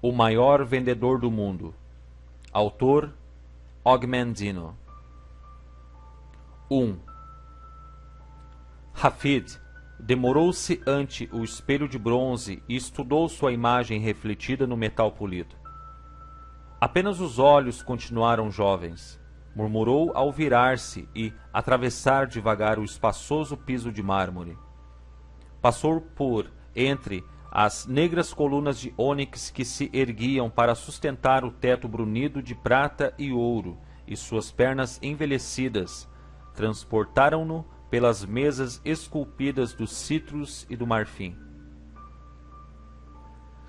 O maior vendedor do mundo. Autor Ogmendino. 1. Hafid demorou-se ante o espelho de bronze e estudou sua imagem refletida no metal polido. Apenas os olhos continuaram jovens. Murmurou ao virar-se e atravessar devagar o espaçoso piso de mármore. Passou por entre as negras colunas de ônix que se erguiam para sustentar o teto brunido de prata e ouro, e suas pernas envelhecidas transportaram-no pelas mesas esculpidas dos citros e do marfim.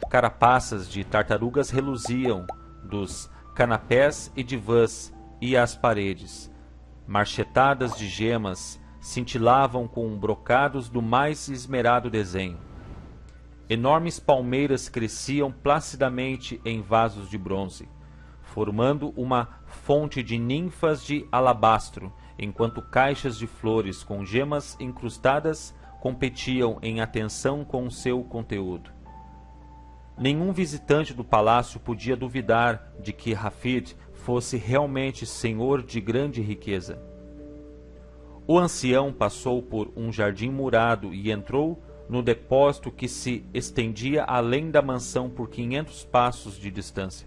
Carapaças de tartarugas reluziam dos canapés e divãs e as paredes. Marchetadas de gemas cintilavam com brocados do mais esmerado desenho. Enormes palmeiras cresciam placidamente em vasos de bronze, formando uma fonte de ninfas de alabastro, enquanto caixas de flores com gemas incrustadas competiam em atenção com o seu conteúdo. Nenhum visitante do palácio podia duvidar de que Hafid fosse realmente senhor de grande riqueza. O ancião passou por um jardim murado e entrou no depósito que se estendia além da mansão por 500 passos de distância.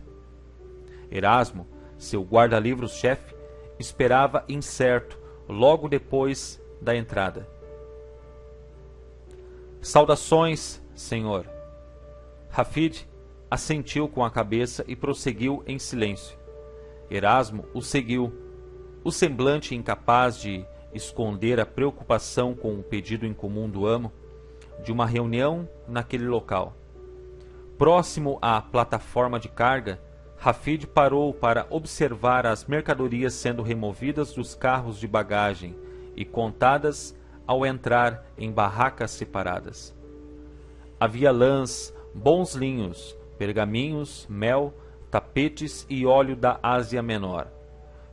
Erasmo, seu guarda-livros-chefe, esperava incerto logo depois da entrada. Saudações, senhor. Hafid assentiu com a cabeça e prosseguiu em silêncio. Erasmo o seguiu, o semblante incapaz de esconder a preocupação com o pedido incomum do amo de uma reunião naquele local. Próximo à plataforma de carga, Hafid parou para observar as mercadorias sendo removidas dos carros de bagagem e contadas ao entrar em barracas separadas. Havia lãs, bons linhos, pergaminhos, mel, tapetes e óleo da Ásia Menor,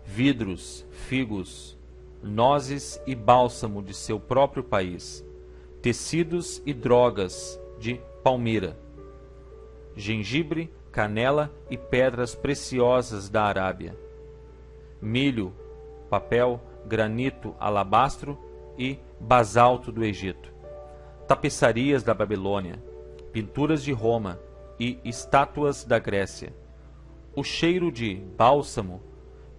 vidros, figos, nozes e bálsamo de seu próprio país, tecidos e drogas de Palmira, gengibre, canela e pedras preciosas da Arábia, milho, papel, granito, alabastro e basalto do Egito, tapeçarias da Babilônia, pinturas de Roma e estátuas da Grécia. O cheiro de bálsamo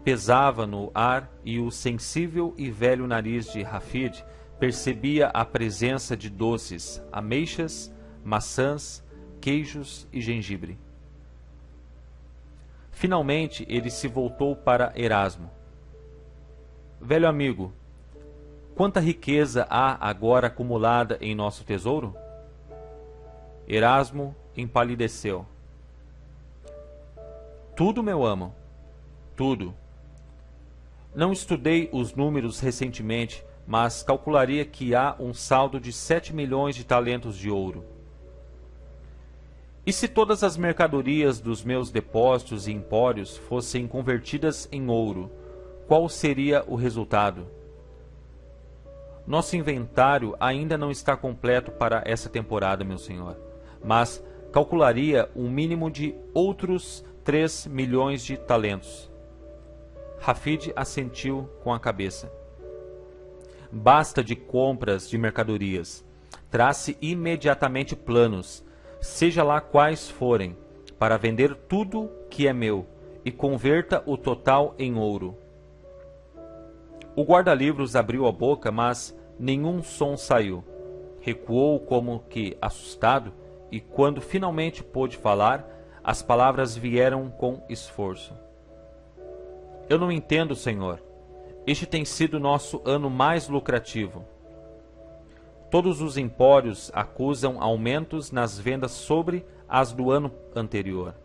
pesava no ar e o sensível e velho nariz de Hafid percebia a presença de doces, ameixas, maçãs, queijos e gengibre. Finalmente ele se voltou para Erasmo. Velho amigo, quanta riqueza há agora acumulada em nosso tesouro? Erasmo empalideceu. Tudo, meu amo, tudo. Não estudei os números recentemente, mas calcularia que há um saldo de 7 milhões de talentos de ouro. E se todas as mercadorias dos meus depósitos e empórios fossem convertidas em ouro, qual seria o resultado? Nosso inventário ainda não está completo para essa temporada, meu senhor, mas calcularia um mínimo de outros 3 milhões de talentos. Hafid assentiu com a cabeça. Basta de compras de mercadorias. Trace imediatamente planos, seja lá quais forem, para vender tudo que é meu, e converta o total em ouro. O guarda-livros abriu a boca, mas nenhum som saiu. Recuou como que assustado, e quando finalmente pôde falar, as palavras vieram com esforço. Eu não entendo, senhor. Este tem sido nosso ano mais lucrativo. Todos os empórios acusam aumentos nas vendas sobre as do ano anterior.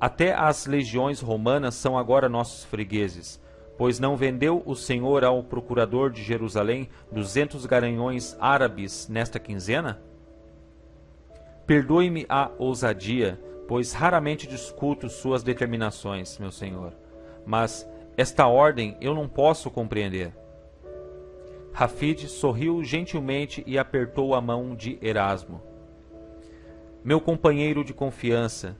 Até as legiões romanas são agora nossos fregueses, pois não vendeu o senhor ao procurador de Jerusalém 200 garanhões árabes nesta quinzena? Perdoe-me a ousadia, pois raramente discuto suas determinações, meu senhor, mas esta ordem eu não posso compreender. Hafid sorriu gentilmente e apertou a mão de Erasmo. Meu companheiro de confiança,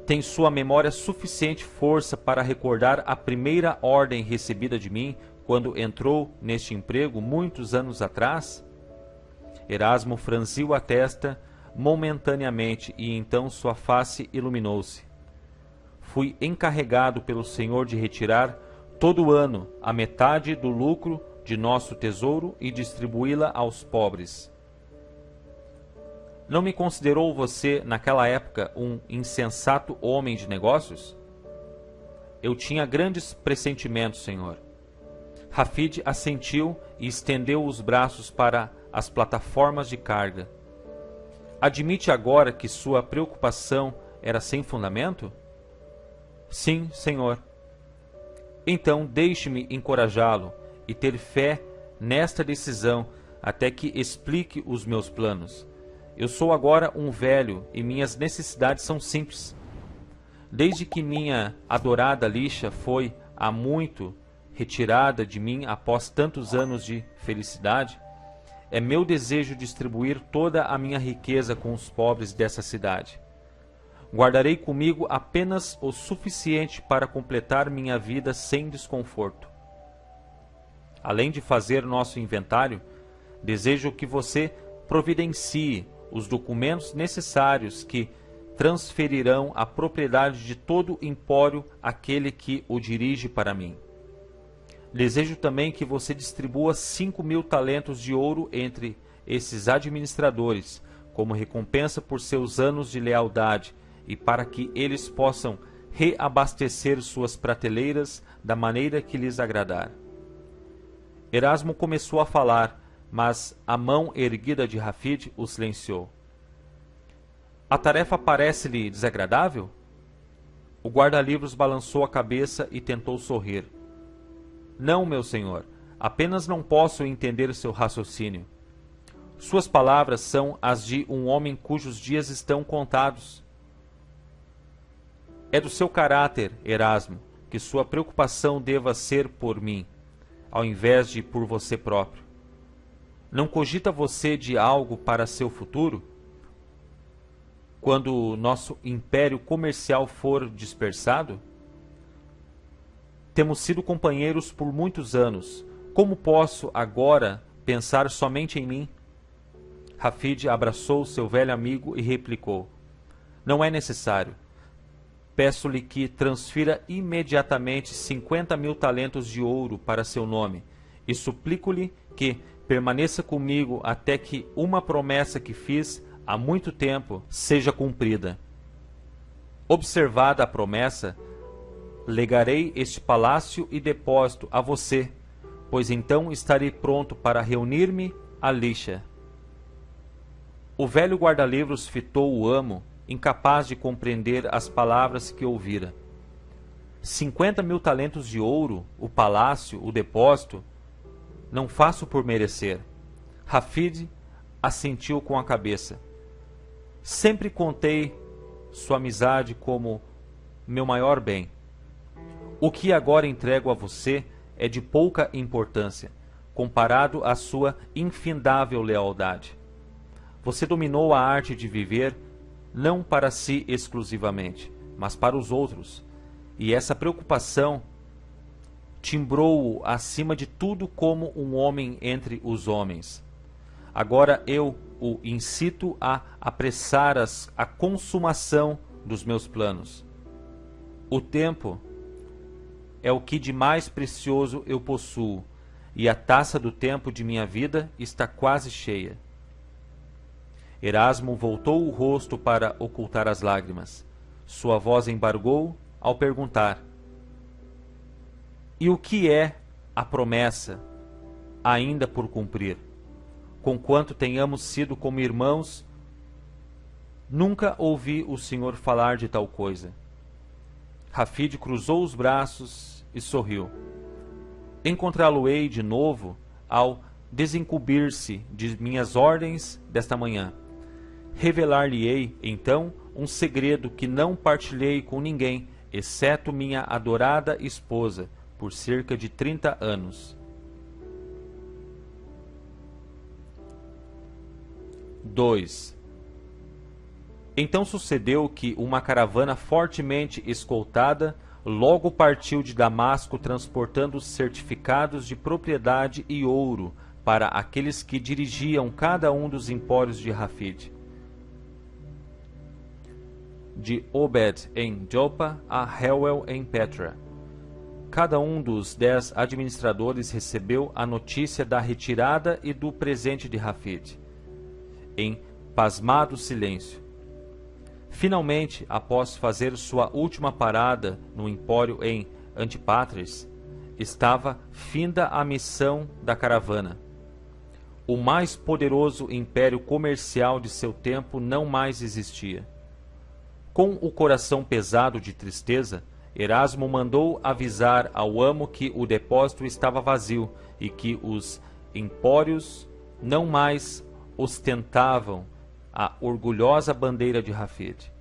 Tem sua memória suficiente força para recordar a primeira ordem recebida de mim quando entrou neste emprego muitos anos atrás? Erasmo franziu a testa momentaneamente e então sua face iluminou-se. Fui encarregado pelo Senhor de retirar todo ano a metade do lucro de nosso tesouro e distribuí-la aos pobres. Não me considerou você, naquela época, um insensato homem de negócios? Eu tinha grandes pressentimentos, senhor. Hafid assentiu e estendeu os braços para as plataformas de carga. Admite agora que sua preocupação era sem fundamento? Sim, senhor. Então deixe-me encorajá-lo e ter fé nesta decisão até que explique os meus planos. Eu sou agora um velho e minhas necessidades são simples. Desde que minha adorada lixa foi há muito retirada de mim após tantos anos de felicidade, é meu desejo distribuir toda a minha riqueza com os pobres dessa cidade. Guardarei comigo apenas o suficiente para completar minha vida sem desconforto. Além de fazer nosso inventário, desejo que você providencie os documentos necessários que transferirão a propriedade de todo o empório àquele que o dirige para mim. Desejo também que você distribua 5.000 talentos de ouro entre esses administradores, como recompensa por seus anos de lealdade e para que eles possam reabastecer suas prateleiras da maneira que lhes agradar. Erasmo começou a falar, mas a mão erguida de Hafid o silenciou. A tarefa parece-lhe desagradável? O guarda-livros balançou a cabeça e tentou sorrir. Não, meu senhor, apenas não posso entender seu raciocínio. Suas palavras são as de um homem cujos dias estão contados. É do seu caráter, Erasmo, que sua preocupação deva ser por mim, ao invés de por você próprio. Não cogita você de algo para seu futuro? Quando nosso império comercial for dispersado? Temos sido companheiros por muitos anos. Como posso agora pensar somente em mim? Hafid abraçou seu velho amigo e replicou: Não é necessário. Peço-lhe que transfira imediatamente 50.000 talentos de ouro para seu nome e suplico-lhe que permaneça comigo até que uma promessa que fiz há muito tempo seja cumprida. Observada a promessa, legarei este palácio e depósito a você, pois então estarei pronto para reunir-me a lixa. O velho guarda-livros fitou o amo, incapaz de compreender as palavras que ouvira. 50.000 talentos de ouro, o palácio, o depósito, não faço por merecer. Hafid assentiu com a cabeça. Sempre contei sua amizade como meu maior bem. O que agora entrego a você é de pouca importância, comparado à sua infindável lealdade. Você dominou a arte de viver não para si exclusivamente, mas para os outros, e essa preocupação timbrou-o acima de tudo como um homem entre os homens. Agora eu o incito a apressar a consumação dos meus planos. O tempo é o que de mais precioso eu possuo, e a taça do tempo de minha vida está quase cheia. Erasmo voltou o rosto para ocultar as lágrimas. Sua voz embargou ao perguntar: E o que é a promessa ainda por cumprir? Conquanto tenhamos sido como irmãos, nunca ouvi o senhor falar de tal coisa. Hafid cruzou os braços e sorriu. Encontrá-lo-ei de novo ao desincumbir-se de minhas ordens desta manhã. Revelar-lhe-ei, então, um segredo que não partilhei com ninguém, exceto minha adorada esposa, por cerca de 30 anos. 2. Então sucedeu que uma caravana fortemente escoltada logo partiu de Damasco, transportando certificados de propriedade e ouro para aqueles que dirigiam cada um dos empórios de Rafide. De Obed em Jopa a Reuel em Petra. Cada um dos 10 administradores recebeu a notícia da retirada e do presente de Rafide, em pasmado silêncio. Finalmente, após fazer sua última parada no empório em Antipatris, estava finda a missão da caravana. O mais poderoso império comercial de seu tempo não mais existia. Com o coração pesado de tristeza, Erasmo mandou avisar ao amo que o depósito estava vazio e que os empórios não mais ostentavam a orgulhosa bandeira de Rafide.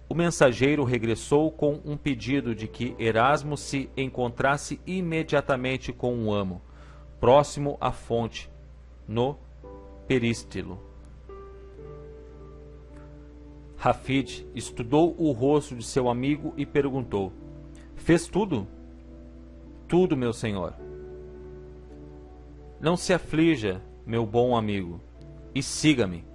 O mensageiro regressou com um pedido de que Erasmo se encontrasse imediatamente com o amo, próximo à fonte, no perístilo. Rafide estudou o rosto de seu amigo e perguntou: "Fez tudo?" "Tudo, meu senhor." "Não se aflija, meu bom amigo, e siga-me."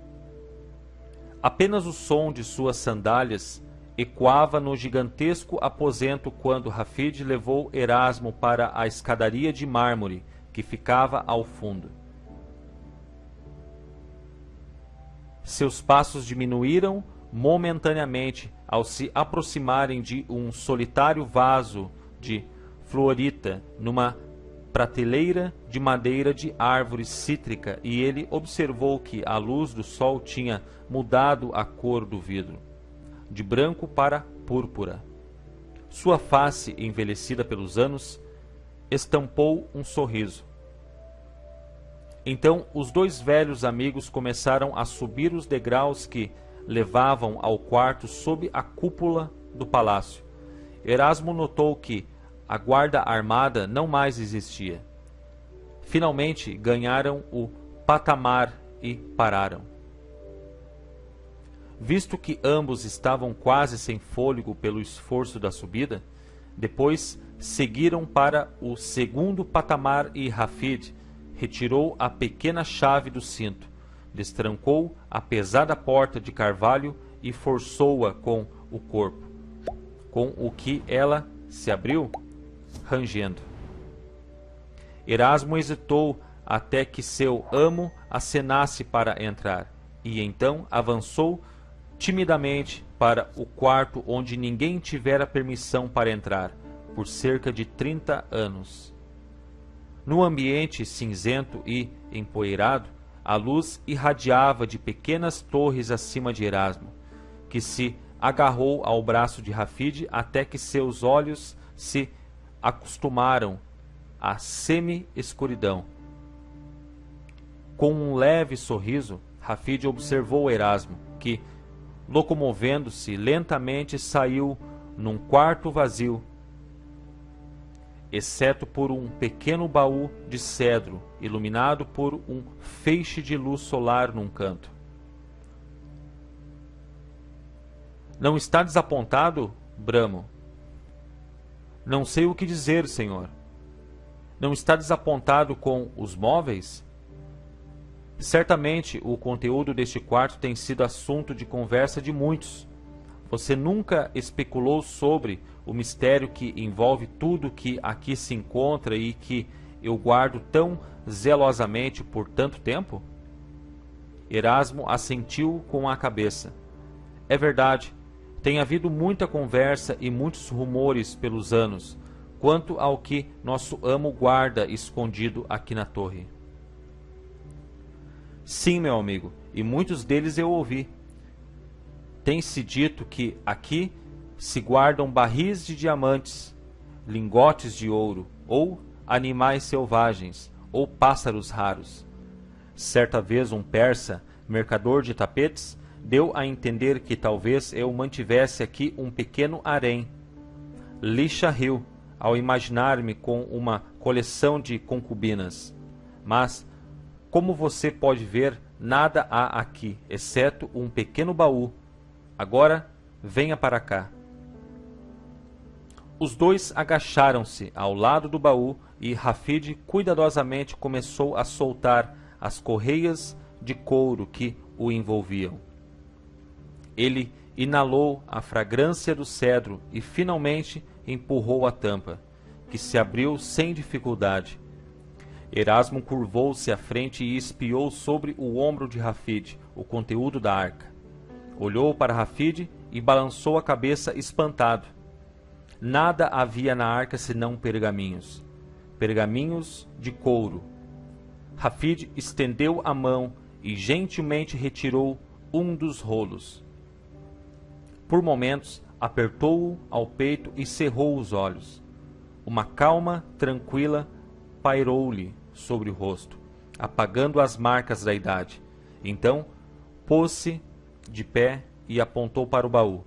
Apenas o som de suas sandálias ecoava no gigantesco aposento quando Rafide levou Erasmo para a escadaria de mármore que ficava ao fundo. Seus passos diminuíram momentaneamente ao se aproximarem de um solitário vaso de fluorita numa prateleira de madeira de árvore cítrica, e ele observou que a luz do sol tinha mudado a cor do vidro, de branco para púrpura. Sua face, envelhecida pelos anos, estampou um sorriso. Então os 2 velhos amigos começaram a subir os degraus que levavam ao quarto sob a cúpula do palácio. Erasmo notou que a guarda armada não mais existia. Finalmente ganharam o patamar e pararam. Visto que ambos estavam quase sem fôlego pelo esforço da subida, depois seguiram para o segundo patamar e Rafide retirou a pequena chave do cinto, destrancou a pesada porta de carvalho e forçou-a com o corpo, com o que ela se abriu, rangendo. Erasmo hesitou até que seu amo acenasse para entrar, e então avançou timidamente para o quarto onde ninguém tivera permissão para entrar, por cerca de 30 anos. No ambiente cinzento e empoeirado, a luz irradiava de pequenas torres acima de Erasmo, que se agarrou ao braço de Rafide até que seus olhos se acostumaram à semi-escuridão. Com um leve sorriso, Rafide observou Erasmo, que, locomovendo-se lentamente, saiu num quarto vazio, exceto por um pequeno baú de cedro, iluminado por um feixe de luz solar num canto. "Não está desapontado, Bramo?" "Não sei o que dizer, senhor." "Não está desapontado com os móveis?" "Certamente o conteúdo deste quarto tem sido assunto de conversa de muitos. Você nunca especulou sobre o mistério que envolve tudo que aqui se encontra e que eu guardo tão zelosamente por tanto tempo?" Erasmo assentiu com a cabeça. "É verdade, tem havido muita conversa e muitos rumores pelos anos, quanto ao que nosso amo guarda escondido aqui na torre." "Sim, meu amigo, e muitos deles eu ouvi. Tem-se dito que aqui se guardam barris de diamantes, lingotes de ouro, ou animais selvagens, ou pássaros raros. Certa vez um persa, mercador de tapetes, deu a entender que talvez eu mantivesse aqui um pequeno harém. Lisha riu ao imaginar-me com uma coleção de concubinas. Mas, como você pode ver, nada há aqui, exceto um pequeno baú. Agora, venha para cá. Os dois agacharam-se ao lado do baú e Hafid cuidadosamente começou a soltar as correias de couro que o envolviam. Ele inalou a fragrância do cedro e finalmente empurrou a tampa, que se abriu sem dificuldade. Erasmo curvou-se à frente e espiou sobre o ombro de Hafid o conteúdo da arca. Olhou para Hafid e balançou a cabeça espantado. Nada havia na arca senão pergaminhos. Pergaminhos de couro. Hafid estendeu a mão e gentilmente retirou um dos rolos. Por momentos, apertou-o ao peito e cerrou os olhos. Uma calma tranquila pairou-lhe sobre o rosto, apagando as marcas da idade. Então, pôs-se de pé e apontou para o baú.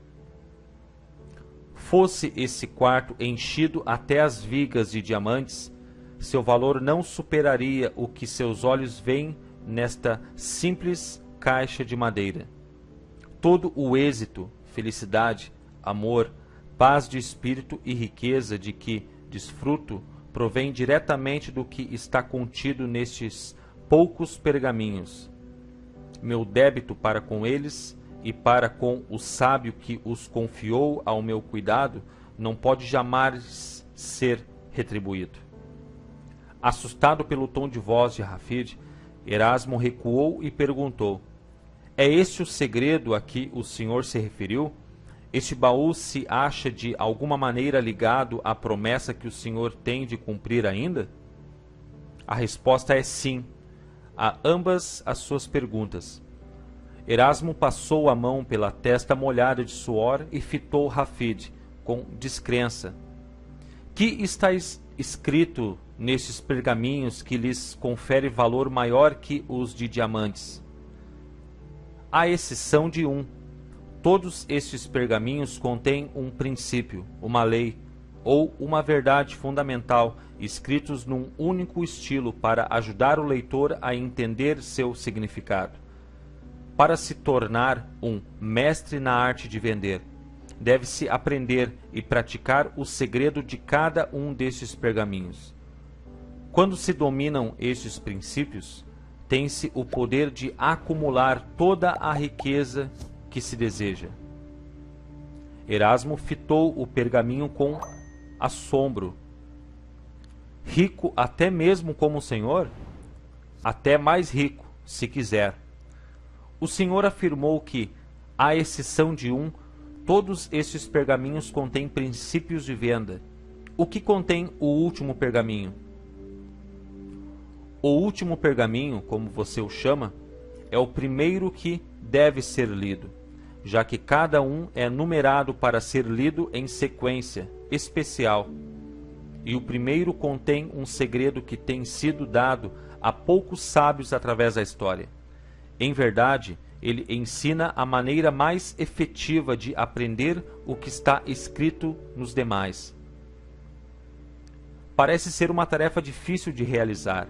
Fosse esse quarto enchido até as vigas de diamantes, seu valor não superaria o que seus olhos veem nesta simples caixa de madeira. Todo o êxito, felicidade, amor, paz de espírito e riqueza de que desfruto provém diretamente do que está contido nestes poucos pergaminhos. Meu débito para com eles e para com o sábio que os confiou ao meu cuidado não pode jamais ser retribuído. Assustado pelo tom de voz de Hafid, Erasmo recuou e perguntou: é este o segredo a que o senhor se referiu? Este baú se acha de alguma maneira ligado à promessa que o senhor tem de cumprir ainda? A resposta é sim, a ambas as suas perguntas. Erasmo passou a mão pela testa molhada de suor e fitou Hafid com descrença. Que está escrito nestes pergaminhos que lhes confere valor maior que os de diamantes? À exceção de um. Todos estes pergaminhos contêm um princípio, uma lei ou uma verdade fundamental escritos num único estilo para ajudar o leitor a entender seu significado. Para se tornar um mestre na arte de vender, deve-se aprender e praticar o segredo de cada um destes pergaminhos. Quando se dominam estes princípios, tem-se o poder de acumular toda a riqueza que se deseja. Erasmo fitou o pergaminho com assombro. Rico até mesmo como o senhor? Até mais rico, se quiser. O senhor afirmou que, à exceção de um, todos estes pergaminhos contêm princípios de venda. O que contém o último pergaminho? O último pergaminho, como você o chama, é o primeiro que deve ser lido, já que cada um é numerado para ser lido em sequência especial. E o primeiro contém um segredo que tem sido dado a poucos sábios através da história. Em verdade, ele ensina a maneira mais efetiva de aprender o que está escrito nos demais. Parece ser uma tarefa difícil de realizar.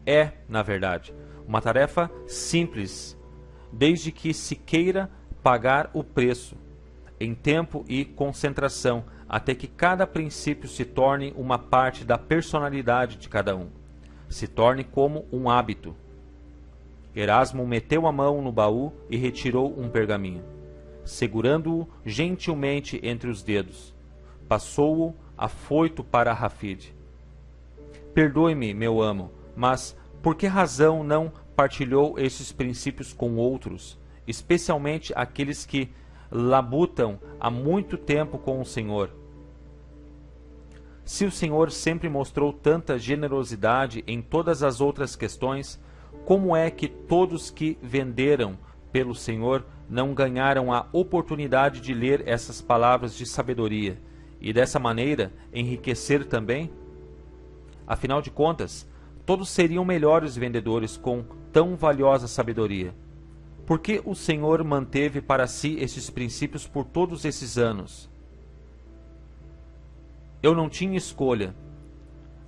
É, na verdade, uma tarefa simples, desde que se queira pagar o preço, em tempo e concentração, até que cada princípio se torne uma parte da personalidade de cada um, se torne como um hábito. Erasmo meteu a mão no baú e retirou um pergaminho, segurando-o gentilmente entre os dedos. Passou-o afoito para Hafid. Perdoe-me, meu amo, mas por que razão não partilhou esses princípios com outros, especialmente aqueles que labutam há muito tempo com o Senhor? Se o Senhor sempre mostrou tanta generosidade em todas as outras questões, como é que todos que venderam pelo Senhor não ganharam a oportunidade de ler essas palavras de sabedoria e dessa maneira enriquecer também? Afinal de contas, todos seriam melhores vendedores com tão valiosa sabedoria. Por que o Senhor manteve para si esses princípios por todos esses anos? Eu não tinha escolha.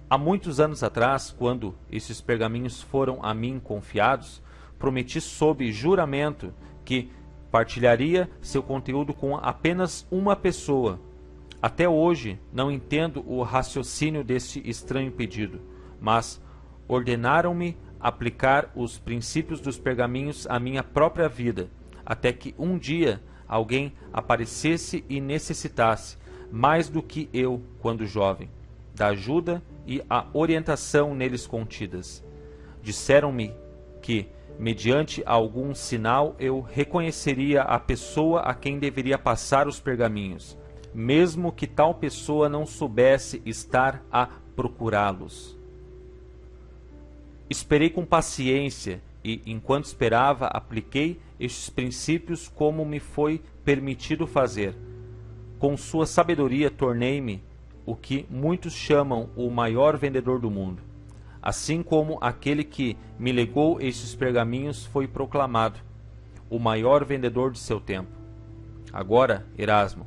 Há muitos anos atrás, quando esses pergaminhos foram a mim confiados, prometi sob juramento que partilharia seu conteúdo com apenas uma pessoa. Até hoje não entendo o raciocínio deste estranho pedido, mas ordenaram-me aplicar os princípios dos pergaminhos à minha própria vida, até que um dia alguém aparecesse e necessitasse, mais do que eu quando jovem, da ajuda e a orientação neles contidas. Disseram-me que, mediante algum sinal, eu reconheceria a pessoa a quem deveria passar os pergaminhos, mesmo que tal pessoa não soubesse estar a procurá-los. Esperei com paciência e, enquanto esperava, apliquei estes princípios como me foi permitido fazer. Com sua sabedoria tornei-me o que muitos chamam o maior vendedor do mundo, assim como aquele que me legou estes pergaminhos foi proclamado o maior vendedor de seu tempo. Agora, Erasmo,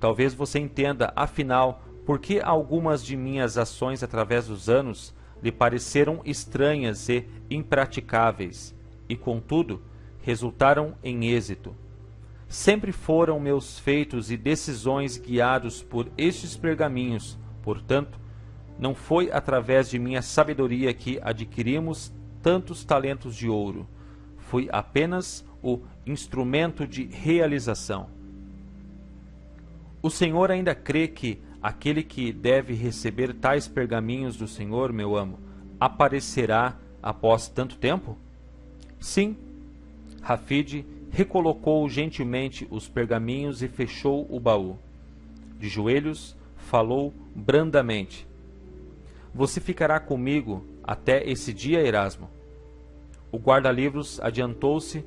talvez você entenda, afinal, por que algumas de minhas ações através dos anos lhe pareceram estranhas e impraticáveis, e, contudo, resultaram em êxito. Sempre foram meus feitos e decisões guiados por estes pergaminhos, portanto, não foi através de minha sabedoria que adquirimos tantos talentos de ouro. Fui apenas o instrumento de realização. O Senhor ainda crê que aquele que deve receber tais pergaminhos do Senhor, meu amo, aparecerá após tanto tempo? Sim. Hafid recolocou gentilmente os pergaminhos e fechou o baú. De joelhos, falou brandamente. Você ficará comigo até esse dia, Erasmo? O guarda-livros adiantou-se,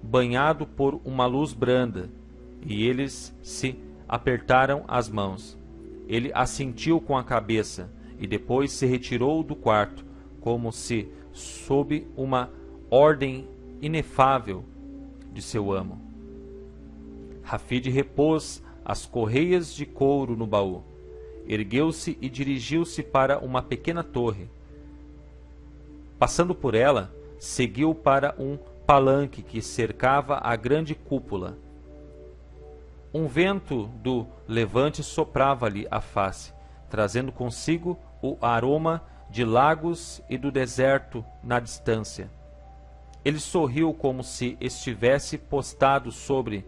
banhado por uma luz branda, e eles se apertaram as mãos. Ele assentiu com a cabeça e depois se retirou do quarto, como se sob uma ordem inefável de seu amo. Hafid repôs as correias de couro no baú, ergueu-se e dirigiu-se para uma pequena torre. Passando por ela, seguiu para um palanque que cercava a grande cúpula. Um vento do levante soprava-lhe a face, trazendo consigo o aroma de lagos e do deserto na distância. Ele sorriu como se estivesse postado sobre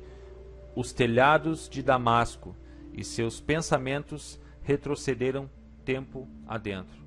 os telhados de Damasco, e seus pensamentos retrocederam tempo adentro.